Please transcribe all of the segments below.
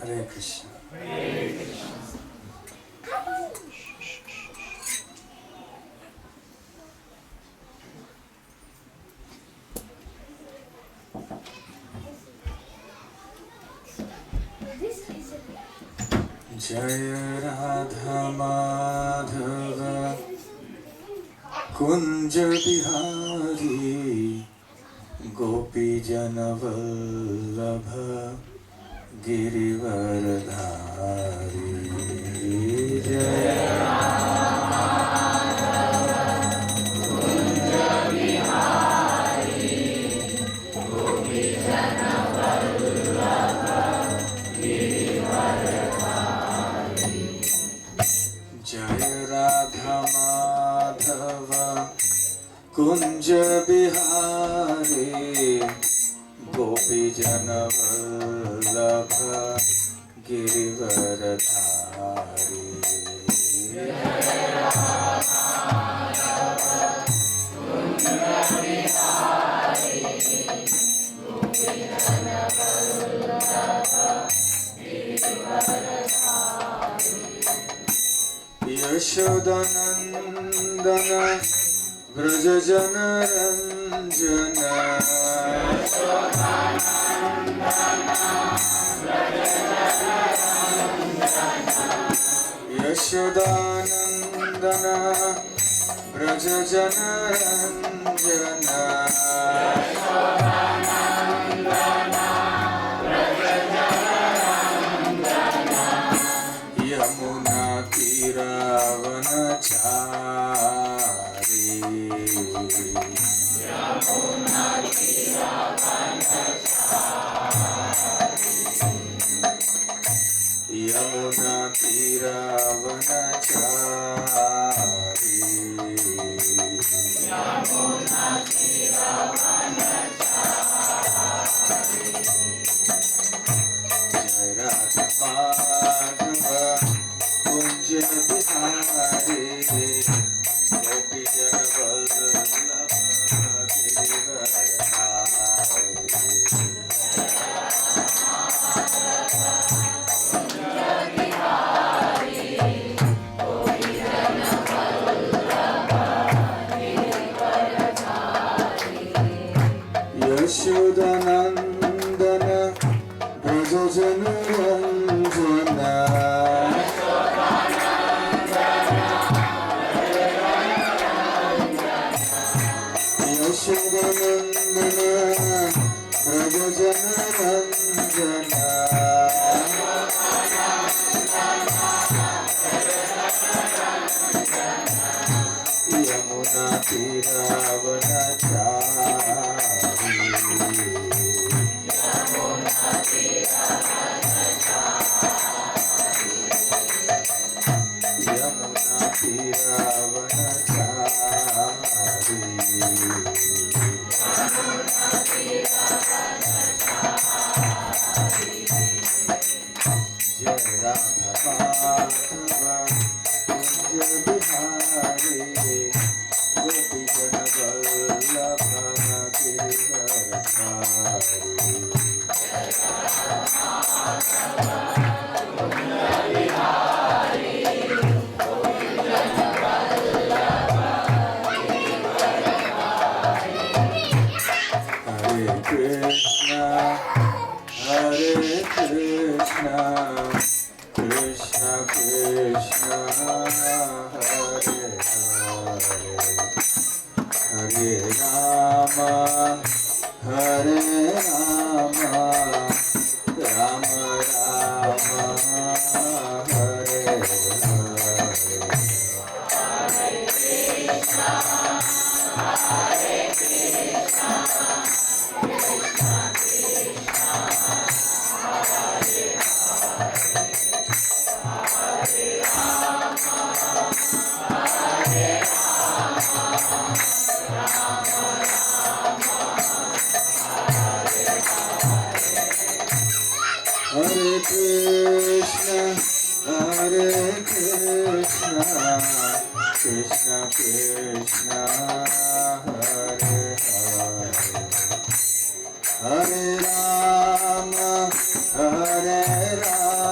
Hare Krishna. Hare Krishna. Jaya Radha Madhava Kunja Bihari Gopi Jana Vallabha Girivaradhari. Jaya Radha Madhava Kunja Bihari Gopi Jana Vallabha Girivaradhari. Yashodanandana Vrajajana Ranjana Yashodanandana Vrajajana Ranjana Yamuna Tiravanachari. Yamuna Tiravanachari. Jai Radha Madhava Kunja Bihari Gopi Jana Vallabha Girivaradhari. Yashodanandana Vrajajana Ranjana Yashodanandana Vrajajana Ranjana Yamuna Tiravanachari. Yamuna Tiravanachari. Jai Radha Madhava Kunja Bihari Gopi Jana Vallabha Girivaradhari. Hare Krishna, Hare Krishna, Krishna Krishna, Hare Hare, Hare Rama, Hare Rama, Rama Rama, Hare Hare Krishna, Hare Krishna, Krishna Krishna, Hare Hare, Hare Rama, Hare Rama.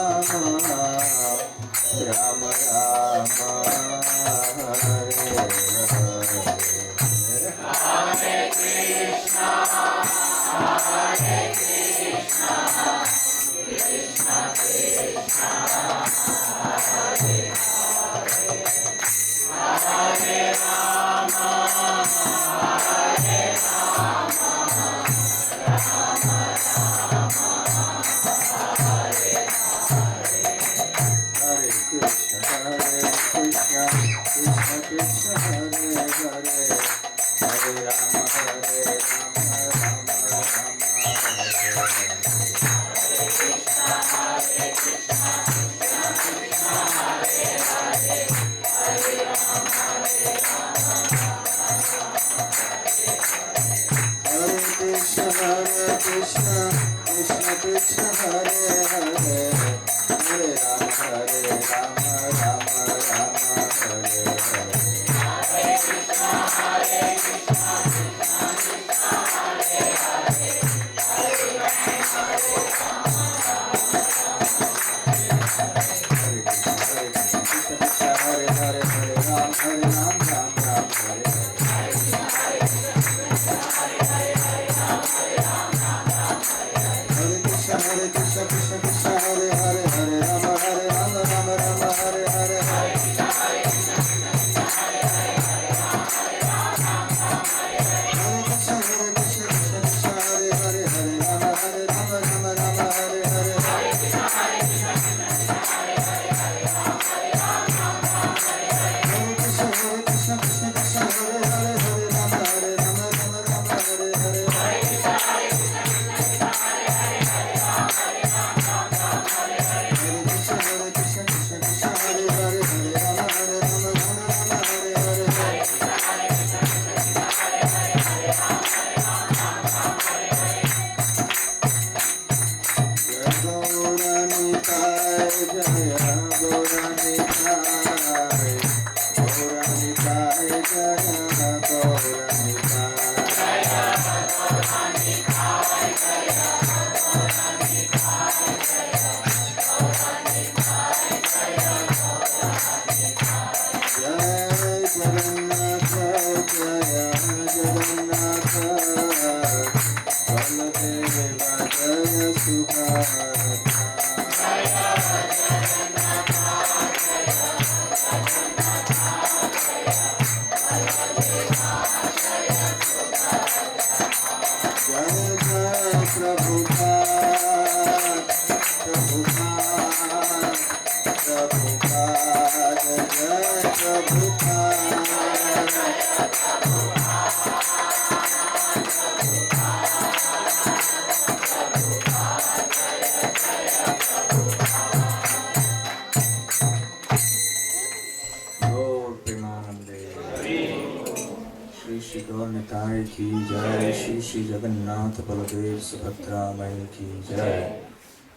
Shri Jagannath Baldev Subhadra मई की जय।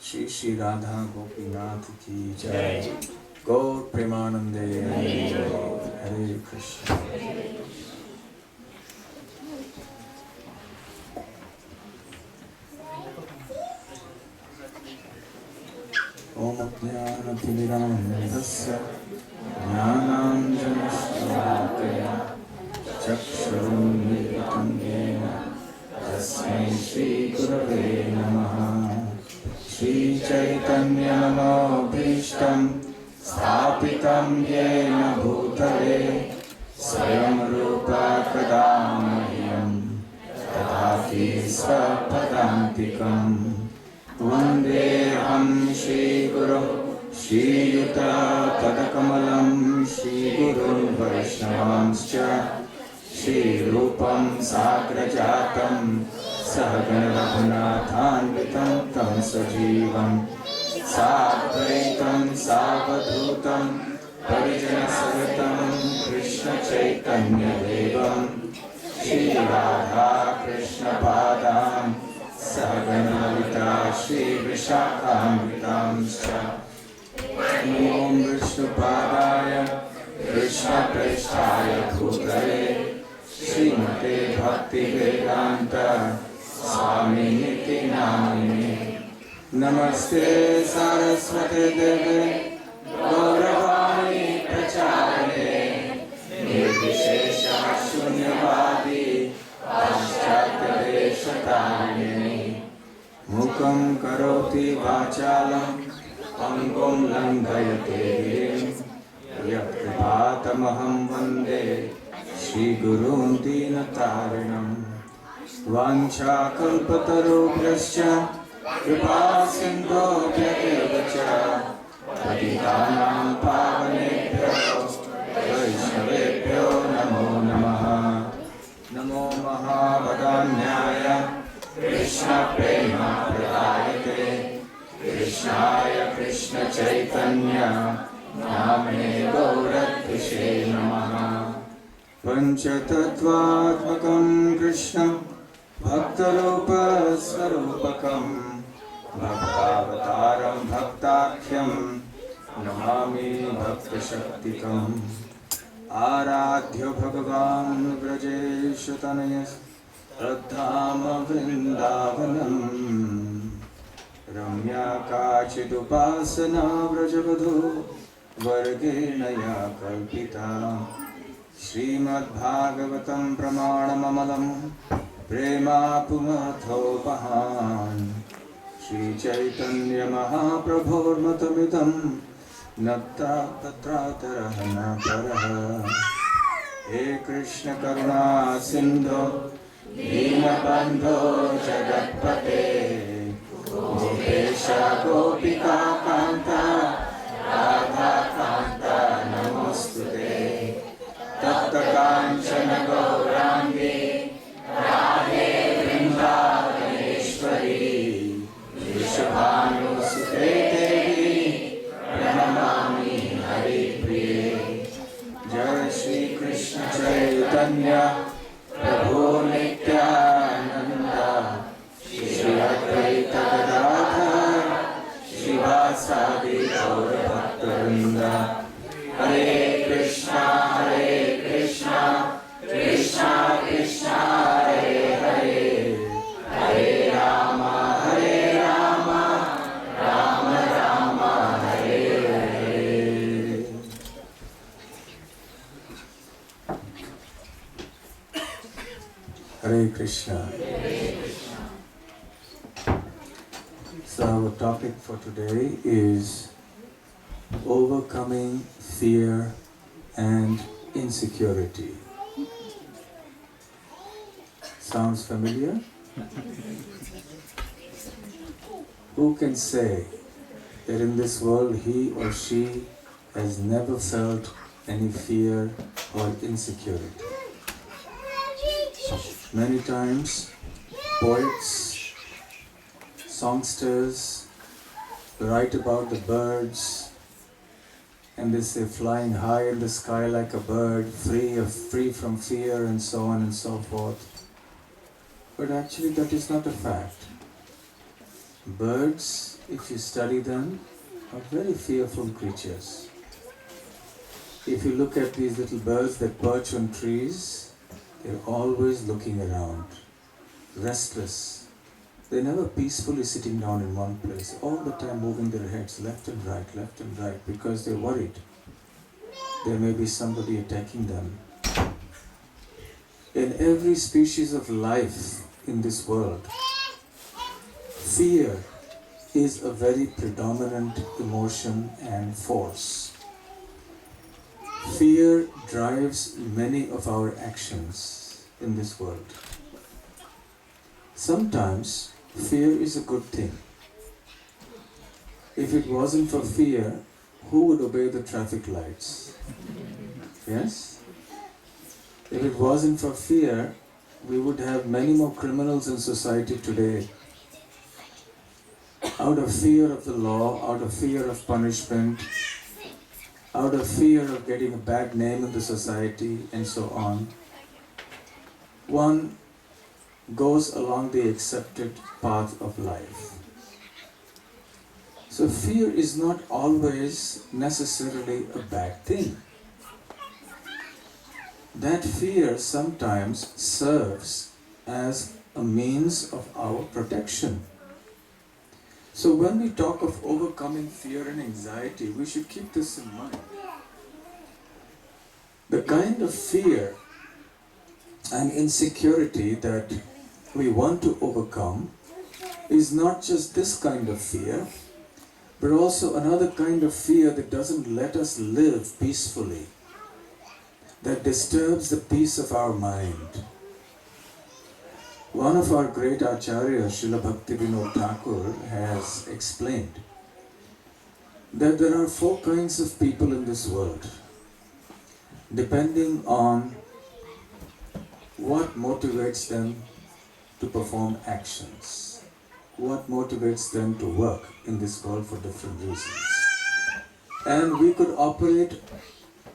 श्री श्री राधा गोपीनाथ की जय। गौर प्रेमानंदे हरे कृष्ण। ओम ज्ञानतिमिरान्धस्य ज्ञानाञ्जनशलाकया चक्षुरुन्मीलितं येन तस्मै श्रीगुरवे नमः। श्रीचैतन्यमनोभीष्टं स्थापितं येन भूतले स्वयं रूपा कदा मह्यं ददाति स्वपदान्तिकम्। वन्देऽहं श्रीगुरुं श्रीयुतपदकमलं श्रीगुरुं वैष्णवांश्च श्रीरूपं साग्रजातं सहगणरघुनाथान्वितं तं सजीवं साद्वैतं सावधूतं परिजनसहितं कृष्णचैतन्यदेवं श्रीराधा कृष्णपादान् सहगणललिता श्रीविशाखान्वितांश्च। ॐ विष्णुपादाय कृष्णप्रेष्ठाय भूतले श्रीमते भक्तिवेदान्त स्वामिनिति नामिने। नमस्ते सरस्वती देवे गौरवाणी प्रचारिणे निर्विशेष शून्यवादी पाश्चात्यदेशतारिणे। Mukam karoti vachalam Pangum langayate Yat kripatamaham vande Shri Gurun Dinatarinam Vancha kalpatarubhyascha Kripa sindho vyadevaccha Patitanam pavanebhyo Vaishnavebhyo namo namaha Namo Mahavadanyaya Krishna Prema Pradayate Krishnaya Krishna Chaitanya Namane Gauradvishe Namaha Panchatattvatmakam Krishna Bhaktarupa Sarupakam Bhaktavataram Bhaktakhyam Namami Bhakti Shaktikam Aradhya Bhagavan Vrajesha Tanayas Radhama Vrindavanam Ramya Kachidupasana Vrajavadhu Vargenaya Kalpita Srimad Bhagavatam Pramanamamalam Prema Pumathopahan Shri Chaitanya Mahaprabhur Matamidam Natta Tatratarahana Paraha He Krishna Karuna Sindhu Deenabandho Jagatpate Gopesha Gopika Kanta Radha Kanta Namostute Tapta Kanchana Gaurangi Radhe Vrindavaneshwari Vrishabhanu Sute Devi Pranamami Hari Priye Jai Shri Krishna Chaitanya Prabhu Nityananda Shri Advaita Gadadhar Shivasadi Gaura Bhaktarinda Hare Krishna Krishna Krishna Hare Hare Hare Rama Rama Rama Hare Hare Hare Krishna. So our topic for today is overcoming fear and insecurity. Sounds familiar? Who can say that in this world he or she has never felt any fear or insecurity? Many times, poets, songsters write about the birds and they say flying high in the sky like a bird, free from fear and so on and so forth. But actually that is not a fact. Birds, if you study them, are very fearful creatures. If you look at these little birds that perch on trees, they're always looking around, restless. They're never peacefully sitting down in one place, all the time moving their heads left and right, because they're worried. There may be somebody attacking them. In every species of life in this world, fear is a very predominant emotion and force. Fear drives many of our actions in this world. Sometimes fear is a good thing. If it wasn't for fear, who would obey the traffic lights? Yes? If it wasn't for fear, we would have many more criminals in society today. Out of fear of the law, out of fear of punishment, out of fear of getting a bad name in the society and so on, one goes along the accepted path of life. So fear is not always necessarily a bad thing. That fear sometimes serves as a means of our protection. So when we talk of overcoming fear and anxiety, we should keep this in mind. The kind of fear and insecurity that we want to overcome is not just this kind of fear, but also another kind of fear that doesn't let us live peacefully, that disturbs the peace of our mind. One of our great acharyas, Srila Bhakti Thakur, has explained that there are 4 kinds of people in this world, depending on what motivates them to perform actions, what motivates them to work in this world for different reasons. And we could operate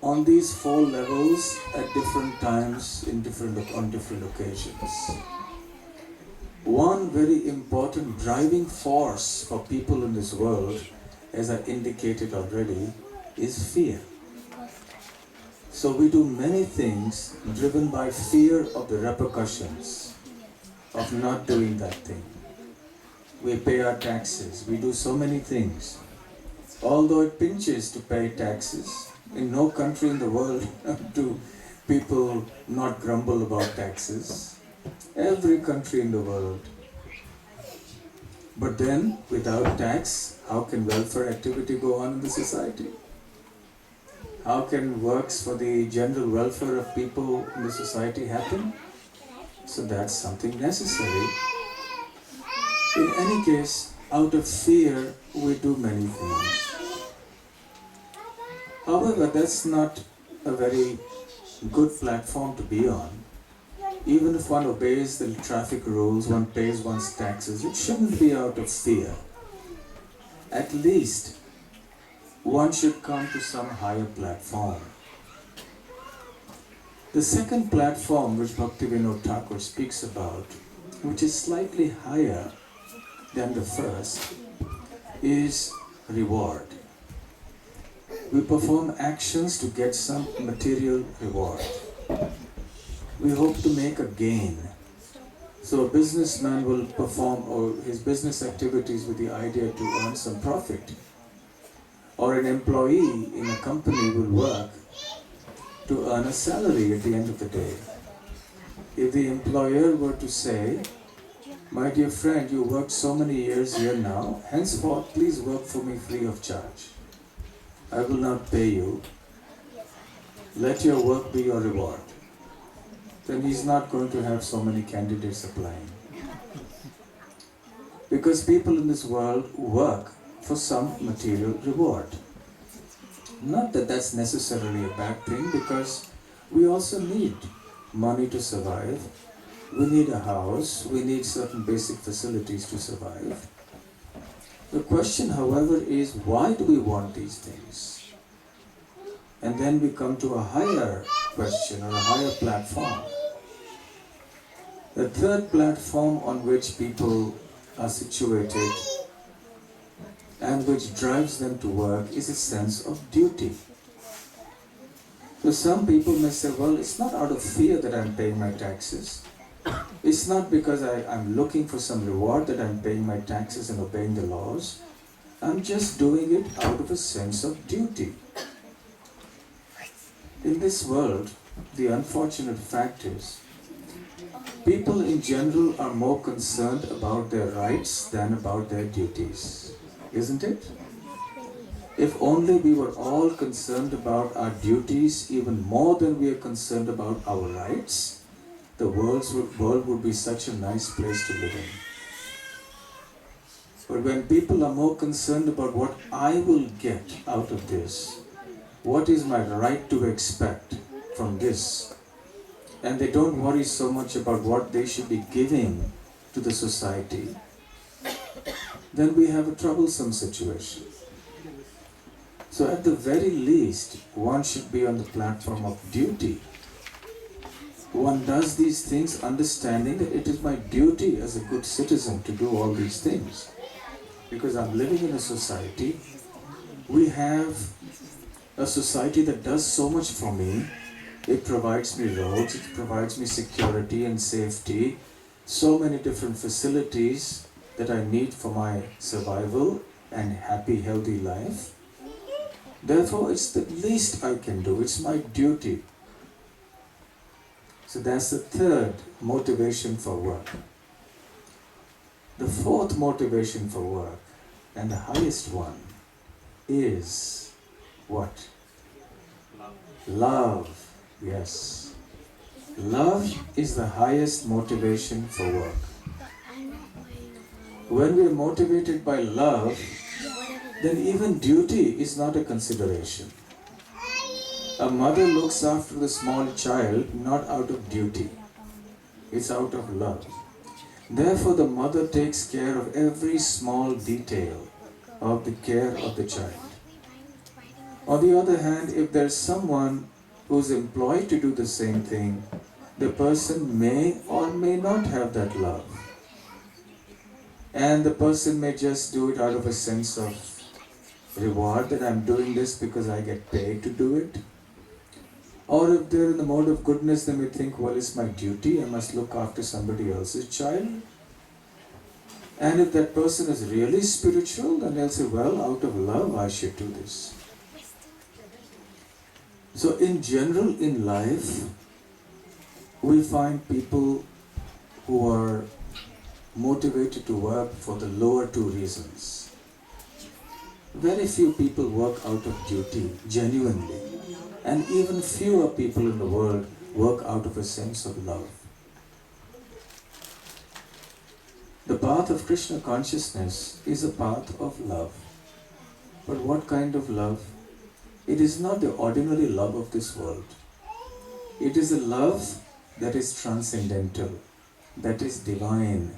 on these 4 levels at different times, on different occasions. One very important driving force for people in this world, as I indicated already, is fear. So we do many things driven by fear of the repercussions of not doing that thing. We pay our taxes, we do so many things. Although it pinches to pay taxes, in no country in the world do people not grumble about taxes. Every country in the world. But then, without tax, how can welfare activity go on in the society? How can works for the general welfare of people in the society happen? So that's something necessary. In any case, out of fear, we do many things. However, that's not a very good platform to be on. Even if one obeys the traffic rules, one pays one's taxes, it shouldn't be out of fear. At least, one should come to some higher platform. The second platform which Bhaktivinoda Thakur speaks about, which is slightly higher than the first, is reward. We perform actions to get some material reward. We hope to make a gain. So a businessman will perform his business activities with the idea to earn some profit. Or an employee in a company will work to earn a salary at the end of the day. If the employer were to say, "My dear friend, you worked so many years here now, henceforth please work for me free of charge. I will not pay you. Let your work be your reward." Then he's not going to have so many candidates applying. Because people in this world work for some material reward. Not that that's necessarily a bad thing, because we also need money to survive. We need a house, we need certain basic facilities to survive. The question, however, is why do we want these things? And then we come to a higher question or a higher platform. The third platform on which people are situated and which drives them to work is a sense of duty. So some people may say, well, it's not out of fear that I'm paying my taxes. It's not because I'm looking for some reward that I'm paying my taxes and obeying the laws. I'm just doing it out of a sense of duty. In this world, the unfortunate fact is, people in general are more concerned about their rights than about their duties. Isn't it? If only we were all concerned about our duties even more than we are concerned about our rights, the world would be such a nice place to live in. But when people are more concerned about what I will get out of this, what is my right to expect from this, and they don't worry so much about what they should be giving to the society, then we have a troublesome situation. So at the very least, one should be on the platform of duty. One does these things understanding that it is my duty as a good citizen to do all these things. Because I'm living in a society, we have a society that does so much for me. It provides me roads, it provides me security and safety, so many different facilities that I need for my survival and happy, healthy life. Therefore, it's the least I can do. It's my duty. So that's the third motivation for work. The fourth motivation for work, and the highest one, is what? Love. Yes. Love is the highest motivation for work. When we are motivated by love, then even duty is not a consideration. A mother looks after the small child not out of duty, it's out of love. Therefore, the mother takes care of every small detail of the care of the child. On the other hand, if there's someone who's employed to do the same thing, the person may or may not have that love. And the person may just do it out of a sense of reward, that I'm doing this because I get paid to do it. Or if they're in the mode of goodness, they may think, well, it's my duty, I must look after somebody else's child. And if that person is really spiritual, then they'll say, well, out of love, I should do this. So in general, in life, we find people who are motivated to work for the lower two reasons. Very few people work out of duty, genuinely. And even fewer people in the world work out of a sense of love. The path of Krishna consciousness is a path of love. But what kind of love? It is not the ordinary love of this world. It is a love that is transcendental, that is divine,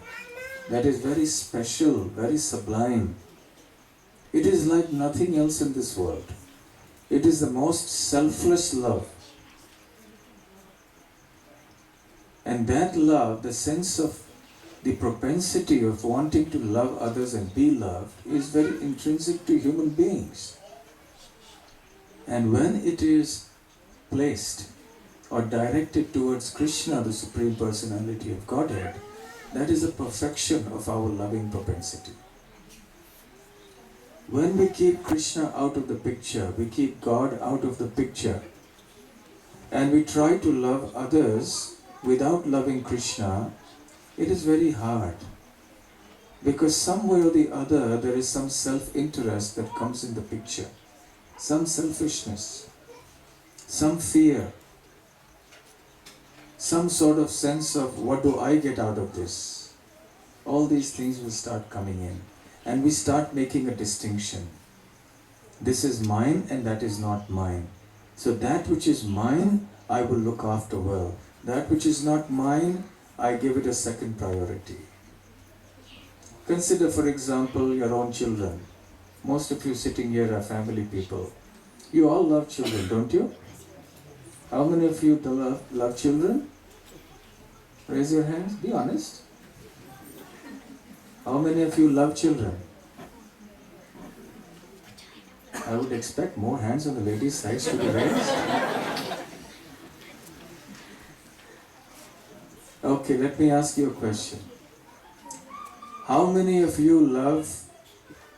that is very special, very sublime. It is like nothing else in this world. It is the most selfless love. And that love, the sense of the propensity of wanting to love others and be loved, is very intrinsic to human beings. And when it is placed or directed towards Krishna, the Supreme Personality of Godhead, that is a perfection of our loving propensity. When we keep Krishna out of the picture, we keep God out of the picture, and we try to love others without loving Krishna, it is very hard. Because some way or the other, there is some self-interest that comes in the picture. Some selfishness, some fear, some sort of sense of what do I get out of this? All these things will start coming in. And we start making a distinction. This is mine and that is not mine. So that which is mine, I will look after well. That which is not mine, I give it a second priority. Consider, for example, your own children. Most of you sitting here are family people. You all love children, don't you? How many of you love children? Raise your hands, be honest. How many of you love children? I would expect more hands on the ladies' sides to be raised. Okay, let me ask you a question. How many of you love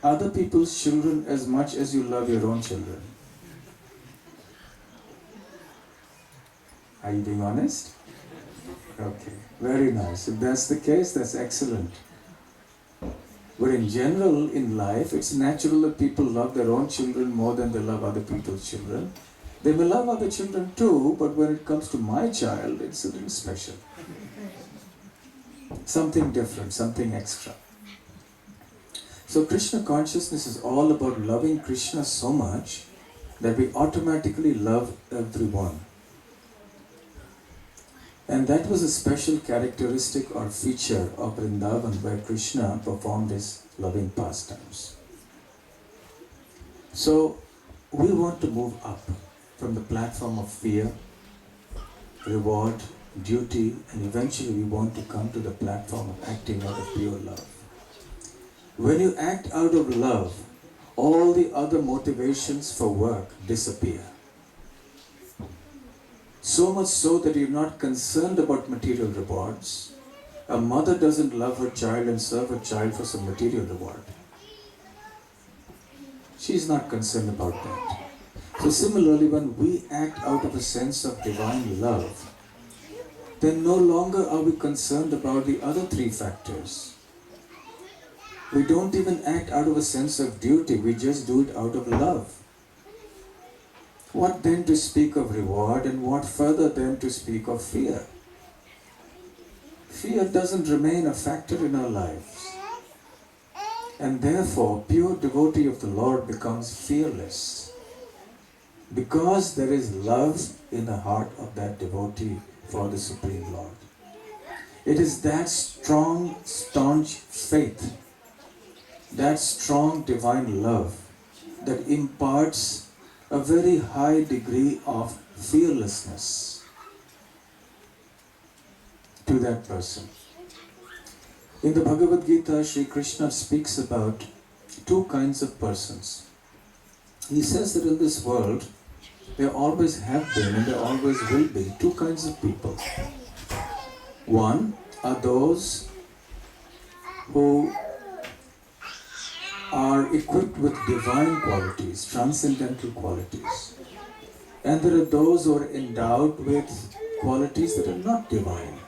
other people's children as much as you love your own children? Are you being honest? Okay, very nice. If that's the case, that's excellent. But in general, in life, it's natural that people love their own children more than they love other people's children. They may love other children too, but when it comes to my child, it's a little special. Something different, something extra. So Krishna consciousness is all about loving Krishna so much that we automatically love everyone. And that was a special characteristic or feature of Vrindavan where Krishna performed his loving pastimes. So we want to move up from the platform of fear, reward, duty, and eventually we want to come to the platform of acting out of pure love. When you act out of love, all the other motivations for work disappear. So much so that you're not concerned about material rewards. A mother doesn't love her child and serve her child for some material reward. She's not concerned about that. So similarly, when we act out of a sense of divine love, then no longer are we concerned about the other three factors. We don't even act out of a sense of duty, we just do it out of love. What then to speak of reward, and what further then to speak of fear? Fear doesn't remain a factor in our lives. And therefore, pure devotee of the Lord becomes fearless. Because there is love in the heart of that devotee for the Supreme Lord. It is that strong, staunch faith, that strong divine love that imparts a very high degree of fearlessness to that person. In the Bhagavad Gita, Sri Krishna speaks about two kinds of persons. He says that in this world, there always have been and there always will be two kinds of people. One are those who are equipped with divine qualities, transcendental qualities. And there are those who are endowed with qualities that are not divine.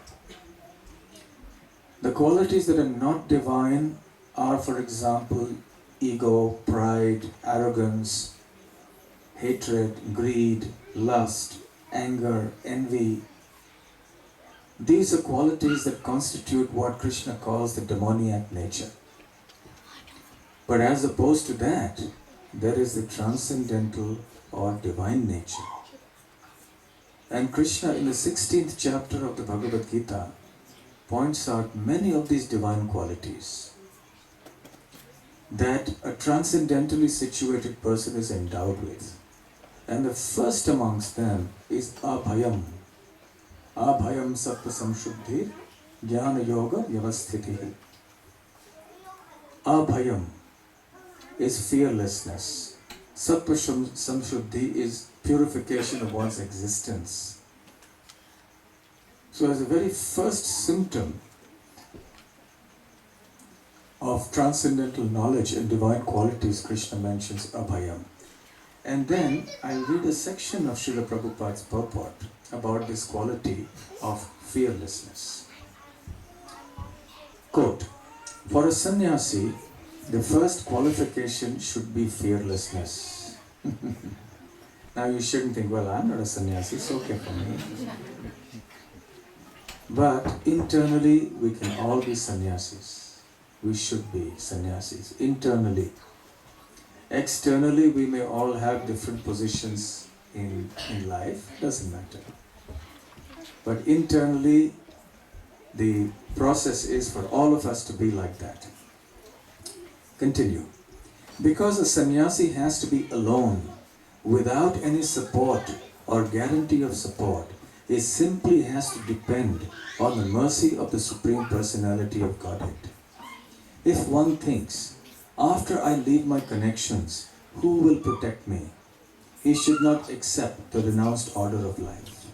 The qualities that are not divine are, for example, ego, pride, arrogance, hatred, greed, lust, anger, envy. These are qualities that constitute what Krishna calls the demoniac nature. But as opposed to that, there is the transcendental or divine nature. And Krishna in the 16th chapter of the Bhagavad Gita points out many of these divine qualities that a transcendentally situated person is endowed with. And the first amongst them is abhayam. Abhayam sattva samshuddhi jnana yoga vyavasthiti. Abhayam is fearlessness. Sattva samshuddhi is purification of one's existence. So as a very first symptom of transcendental knowledge and divine qualities, Krishna mentions abhayam. And then I'll read a section of Srila Prabhupada's purport about this quality of fearlessness. Quote, for a sannyasi, the first qualification should be fearlessness. Now you shouldn't think, well, I'm not a sannyasi, it's okay for me. But internally, we can all be sannyasis. We should be sannyasis, internally. Externally, we may all have different positions in life, doesn't matter. But internally, the process is for all of us to be like that. Continue. Because a sannyasi has to be alone, without any support or guarantee of support, he simply has to depend on the mercy of the Supreme Personality of Godhead. If one thinks, after I leave my connections, who will protect me? He should not accept the renounced order of life.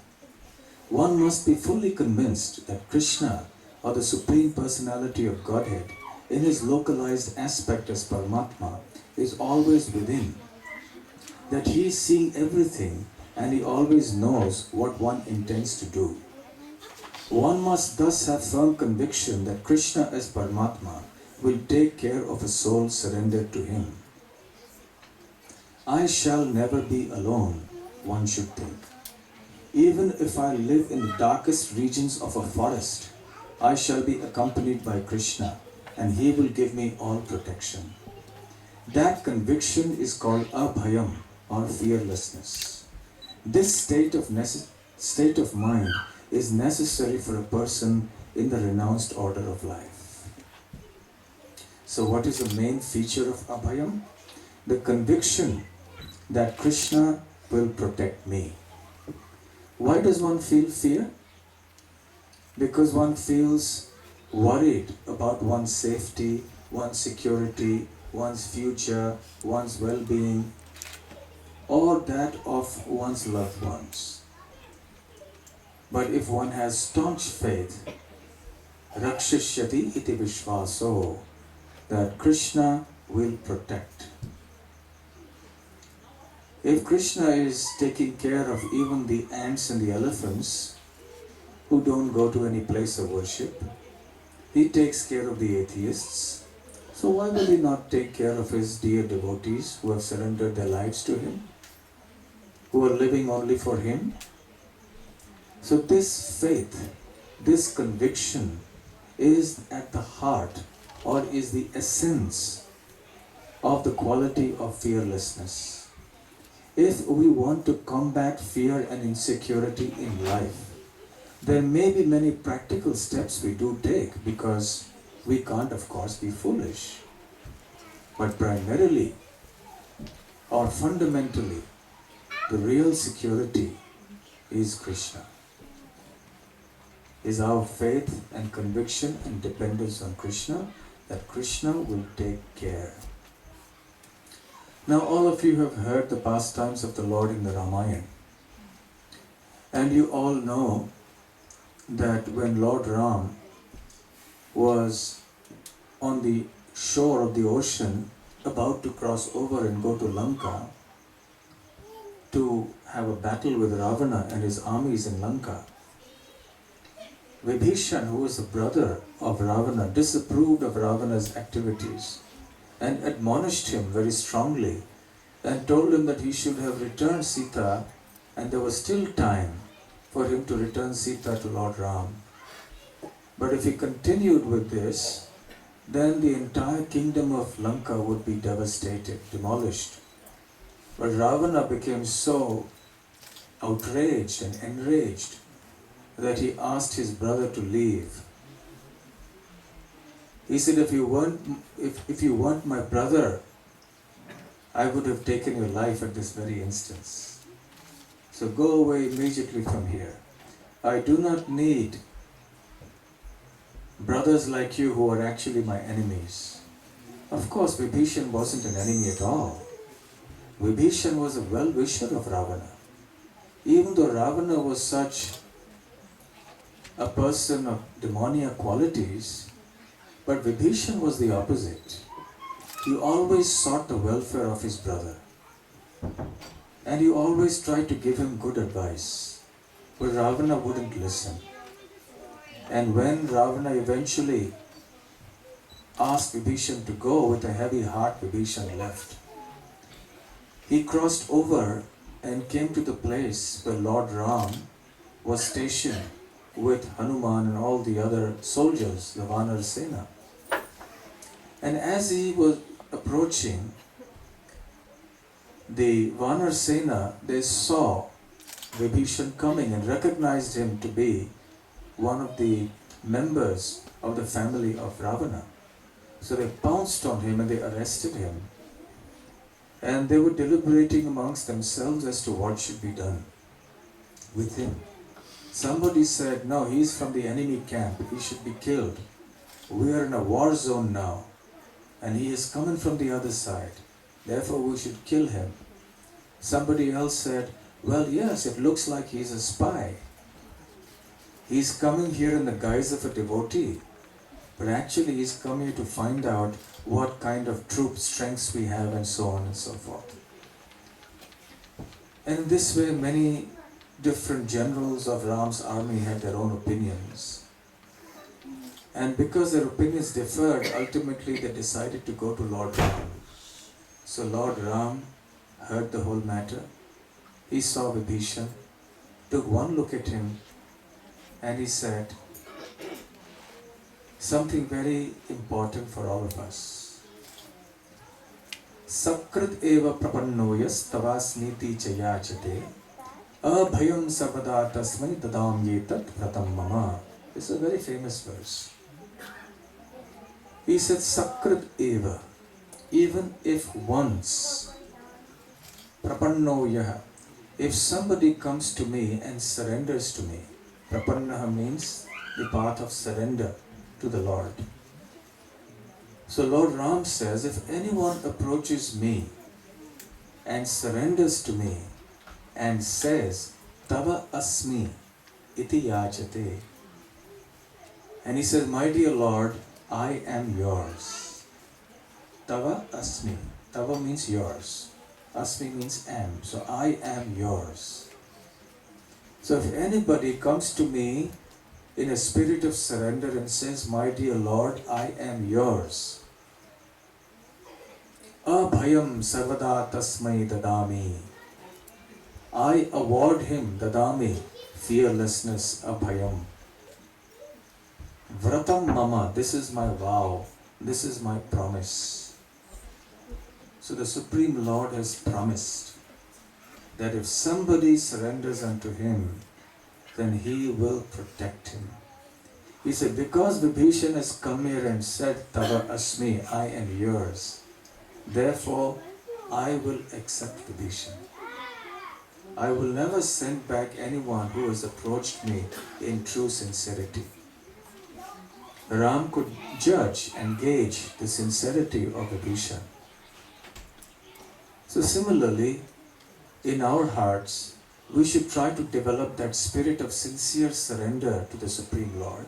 One must be fully convinced that Krishna, or the Supreme Personality of Godhead, in his localized aspect as Paramatma, is always within. That he is seeing everything and he always knows what one intends to do. One must thus have firm conviction that Krishna as Paramatma will take care of a soul surrendered to him. I shall never be alone, one should think. Even if I live in the darkest regions of a forest, I shall be accompanied by Krishna and he will give me all protection. That conviction is called abhayam or fearlessness. This state of mind is necessary for a person in the renounced order of life. So what is the main feature of abhayam? The conviction that Krishna will protect me. Why does one feel fear? Because one feels worried about one's safety, one's security, one's future, one's well-being, or that of one's loved ones. But if one has staunch faith, rakshishyati iti vishvaso, that Krishna will protect. If Krishna is taking care of even the ants and the elephants who don't go to any place of worship, he takes care of the atheists. So why will he not take care of his dear devotees who have surrendered their lives to him, who are living only for him? So this faith, this conviction is at the heart, or is the essence of the quality of fearlessness. If we want to combat fear and insecurity in life, there may be many practical steps we do take, because we can't, of course, be foolish. But primarily or fundamentally, the real security is Krishna. Is our faith and conviction and dependence on Krishna, that Krishna will take care. Now all of you have heard the pastimes of the Lord in the Ramayana. And you all know that when Lord Ram was on the shore of the ocean, about to cross over and go to Lanka to have a battle with Ravana and his armies in Lanka, Vibhishan, who was the brother of Ravana, disapproved of Ravana's activities and admonished him very strongly and told him that he should have returned Sita, and there was still time for him to return Sita to Lord Ram. But if he continued with this, then the entire kingdom of Lanka would be devastated, demolished. But Ravana became so outraged and enraged that he asked his brother to leave. He said, if you want my brother, I would have taken your life at this very instance. So go away immediately from here. I do not need brothers like you who are actually my enemies. Of course, Vibhishan wasn't an enemy at all. Vibhishan was a well-wisher of Ravana. Even though Ravana was such a person of demoniac qualities, but Vibhishan was the opposite. He always sought the welfare of his brother, and he always tried to give him good advice, but Ravana wouldn't listen. And when Ravana eventually asked Vibhishan to go, with a heavy heart Vibhishan left. He crossed over and came to the place where Lord Ram was stationed with Hanuman and all the other soldiers, the Vanar Sena. And as he was approaching the Vanar Sena, they saw Vibhishan coming and recognized him to be one of the members of the family of Ravana. So they pounced on him and they arrested him. And they were deliberating amongst themselves as to what should be done with him. Somebody said, no, he's from the enemy camp, he should be killed. We are in a war zone now, and he is coming from the other side, therefore we should kill him. Somebody else said, well, yes, it looks like he's a spy. He's coming here in the guise of a devotee, but actually he's come here to find out what kind of troop strengths we have, and so on and so forth. And in this way, many different generals of Ram's army had their own opinions. And because their opinions differed, ultimately they decided to go to Lord Ram. So Lord Ram heard the whole matter. He saw Vibhishan, took one look at him, and he said something very important for all of us. Sakrit eva prapannoyas tavasniti chayachate abhayam sarvada tasmai dadam yetat pratam mama. This is a very famous verse. He said, Sakrit eva, even if once, prapannoyah, if somebody comes to me and surrenders to me, prapannaha means the path of surrender to the Lord. So Lord Ram says, if anyone approaches me and surrenders to me and says, Tava asmi iti yachate, and he says, my dear Lord, I am yours. Tava asmi. Tava means yours. Asmi means am. So I am yours. So if anybody comes to me in a spirit of surrender and says, my dear Lord, I am yours, Abhayam sarvada tasmai dadami. I award him, dadami, fearlessness, abhayam. Vratam mama, this is my vow, this is my promise. So the Supreme Lord has promised that if somebody surrenders unto him, then he will protect him. He said, because Vibhishan has come here and said, Tava Asmi, I am yours, therefore I will accept Vibhishan. I will never send back anyone who has approached me in true sincerity. Ram could judge and gauge the sincerity of Vibhishan. So similarly, in our hearts, we should try to develop that spirit of sincere surrender to the Supreme Lord.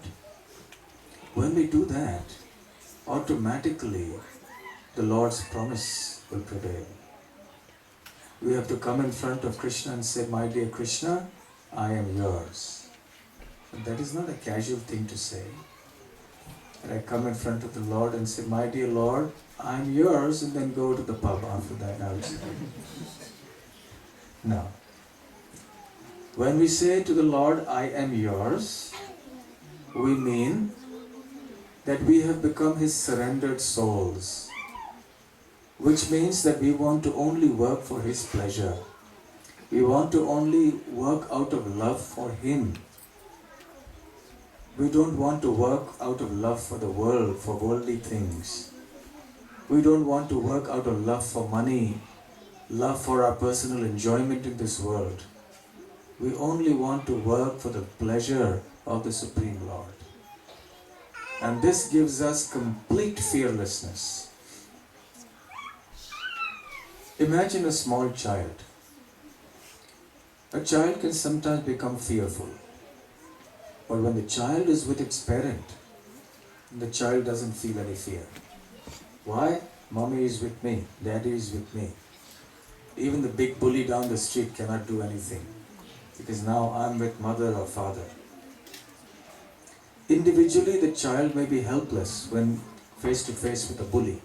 When we do that, automatically the Lord's promise will prevail. We have to come in front of Krishna and say, my dear Krishna, I am yours. But that is not a casual thing to say. And I come in front of the Lord and say, my dear Lord, I am yours, and then go to the pub after that outside. No. When we say to the Lord, I am yours, we mean that we have become His surrendered souls, which means that we want to only work for His pleasure. We want to only work out of love for Him. We don't want to work out of love for the world, for worldly things. We don't want to work out of love for money, love for our personal enjoyment in this world. We only want to work for the pleasure of the Supreme Lord. And this gives us complete fearlessness. Imagine a small child. A child can sometimes become fearful. But when the child is with its parent, the child doesn't feel any fear. Why? Mommy is with me, daddy is with me. Even the big bully down the street cannot do anything, because now I'm with mother or father. Individually, the child may be helpless when face to face with a bully.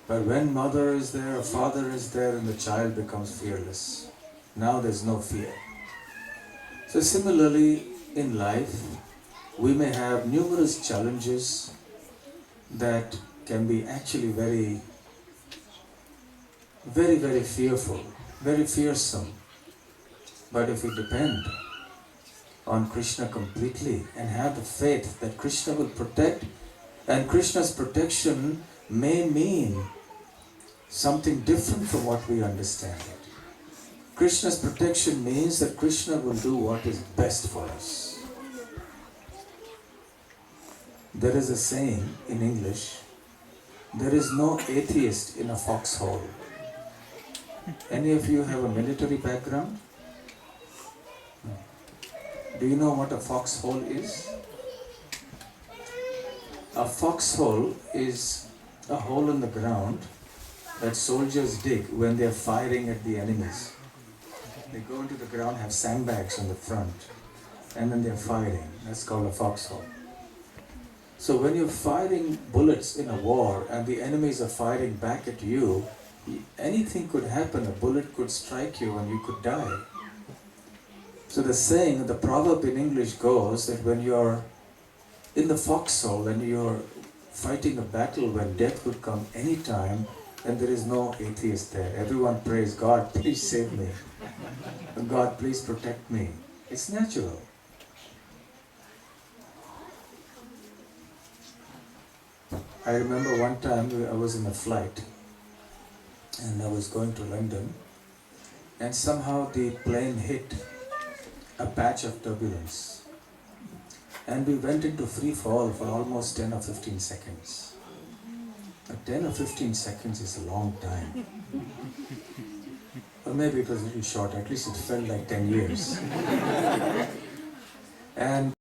But when mother is there or father is there, then the child becomes fearless. Now there's no fear. So similarly, in life, we may have numerous challenges that can be actually very, very fearful, very fearsome. But if we depend on Krishna completely and have the faith that Krishna will protect, and Krishna's protection may mean something different from what we understand it. Krishna's protection means that Krishna will do what is best for us. There is a saying in English, there is no atheist in a foxhole. Any of you have a military background? No. Do you know what a foxhole is? A foxhole is a hole in the ground that soldiers dig when they are firing at the enemies. They go into the ground, have sandbags on the front, and then they are firing. That's called a foxhole. So when you're firing bullets in a war and the enemies are firing back at you, anything could happen. A bullet could strike you and you could die. So the saying, the proverb in English goes that when you're in the foxhole and you're fighting a battle when death could come anytime, then there is no atheist there. Everyone prays, God, please save me. God, please protect me. It's natural. I remember one time I was in a flight and I was going to London, and somehow the plane hit a patch of turbulence and we went into free fall for almost 10 or 15 seconds. But 10 or 15 seconds is a long time. Or maybe it was a little short, at least it felt like 10 years. And